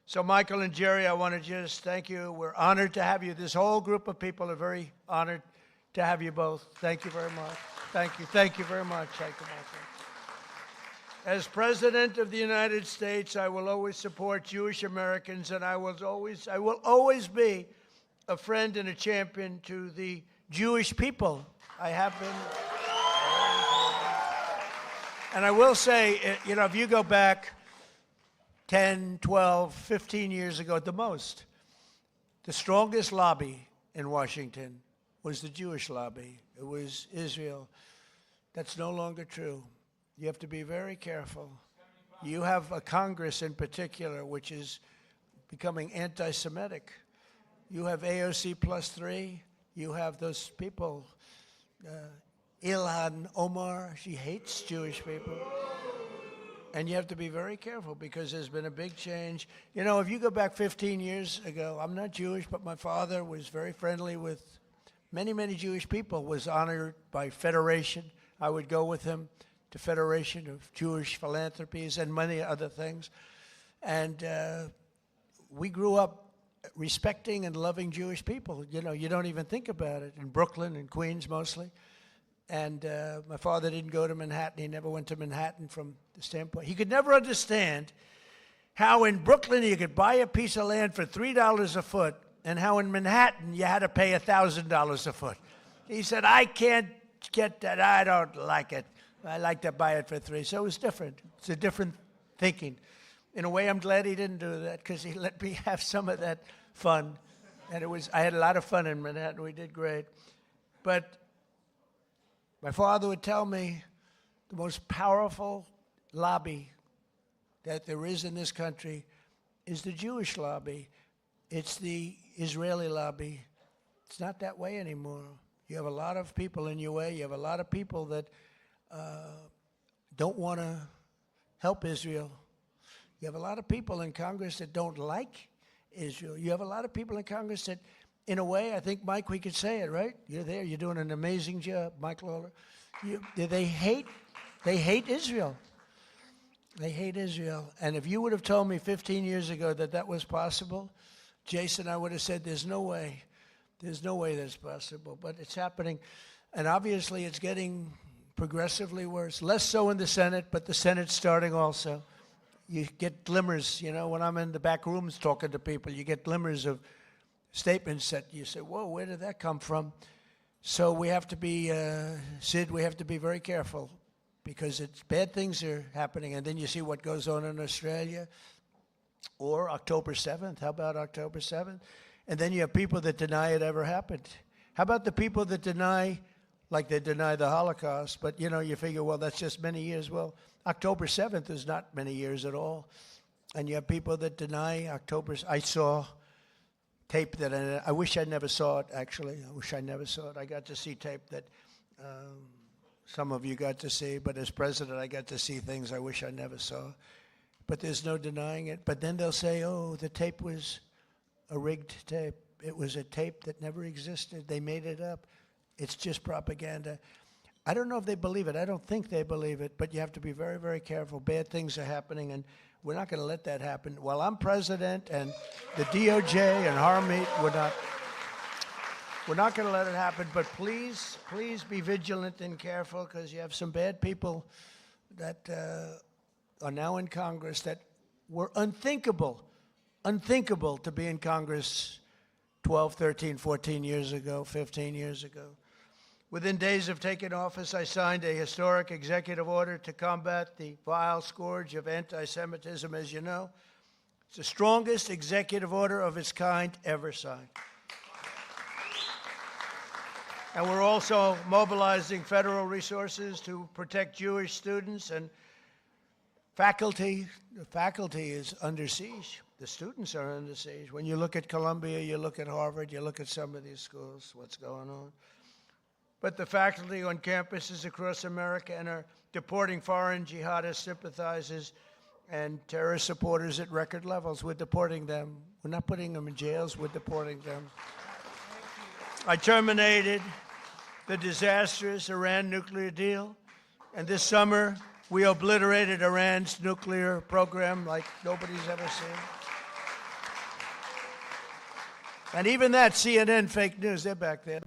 So Michael and Jerry, I want to just thank you. We're honored to have you. This whole group of people are very honored to have you both. Thank you very much. Thank you. Thank you very much. Thank you, Michael. As President of the United States, I will always support Jewish Americans, and I will always be a friend and a champion to the Jewish people. I have been. And I will say, you know, if you go back 10, 12, 15 years ago at the most, the strongest lobby in Washington was the Jewish lobby. It was Israel. That's no longer true. You have to be very careful. You have a Congress in particular which is becoming anti-Semitic. You have AOC +3. You have those people, Ilhan Omar, she hates Jewish people. And you have to be very careful because there's been a big change. You know, if you go back 15 years ago, I'm not Jewish, but my father was very friendly with many, many Jewish people, was honored by Federation. I would go with him to Federation of Jewish Philanthropies and many other things. And we grew up respecting and loving Jewish people. You know, you don't even think about it. In Brooklyn and Queens mostly. And my father didn't go to Manhattan. He never went to Manhattan from the standpoint. He could never understand how in Brooklyn you could buy a piece of land for $3 a foot and how in Manhattan you had to pay $1,000 a foot. He said, I can't get that. I don't like it. I like to buy it for $3. So it was different. It's a different thinking. In a way, I'm glad he didn't do that because he let me have some of that fun. And I had a lot of fun in Manhattan. We did great. But my father would tell me the most powerful lobby that there is in this country is the Jewish lobby. It's the Israeli lobby. It's not that way anymore. You have a lot of people in your way. You have a lot of people that don't want to help Israel. You have a lot of people in Congress that don't like Israel. You have a lot of people in Congress that, in a way, I think, Mike, we could say it, right? You're there. You're doing an amazing job, Mike Lawler. They hate Israel. They hate Israel. And if you would have told me 15 years ago that that was possible, Jason, I would have said, there's no way. There's no way that's possible. But it's happening. And obviously, it's getting progressively worse. Less so in the Senate, but the Senate's starting also. You get glimmers, you know, when I'm in the back rooms talking to people, you get glimmers of statements that you say, whoa, where did that come from? So we have to be, Sid, we have to be very careful because bad things are happening. And then you see what goes on in Australia or October 7th. How about October 7th? And then you have people that deny it ever happened. How about the people that deny, like they deny the Holocaust, but, you know, you figure, well, that's just many years. Well, October 7th is not many years at all. And you have people that deny October. I saw tape that I wish I never saw it, actually. I wish I never saw it. I got to see tape that some of you got to see, but as president, I got to see things I wish I never saw. But there's no denying it. But then they'll say, oh, the tape was a rigged tape. It was a tape that never existed. They made it up. It's just propaganda. I don't know if they believe it. I don't think they believe it, but you have to be very, very careful. Bad things are happening, and we're not going to let that happen. While I'm president and the DOJ and Harmeet, we're not going to let it happen, but please be vigilant and careful because you have some bad people that are now in Congress that were unthinkable to be in Congress 12, 13, 14 years ago, 15 years ago. Within days of taking office, I signed a historic executive order to combat the vile scourge of anti-Semitism, as you know. It's the strongest executive order of its kind ever signed. And we're also mobilizing federal resources to protect Jewish students and faculty. The faculty is under siege. The students are under siege. When you look at Columbia, you look at Harvard, you look at some of these schools, what's going on. But the faculty on campuses across America and are deporting foreign jihadist sympathizers and terrorist supporters at record levels. We're deporting them. We're not putting them in jails. We're deporting them. I terminated the disastrous Iran nuclear deal. And this summer, we obliterated Iran's nuclear program like nobody's ever seen. And even that CNN fake news, they're back there.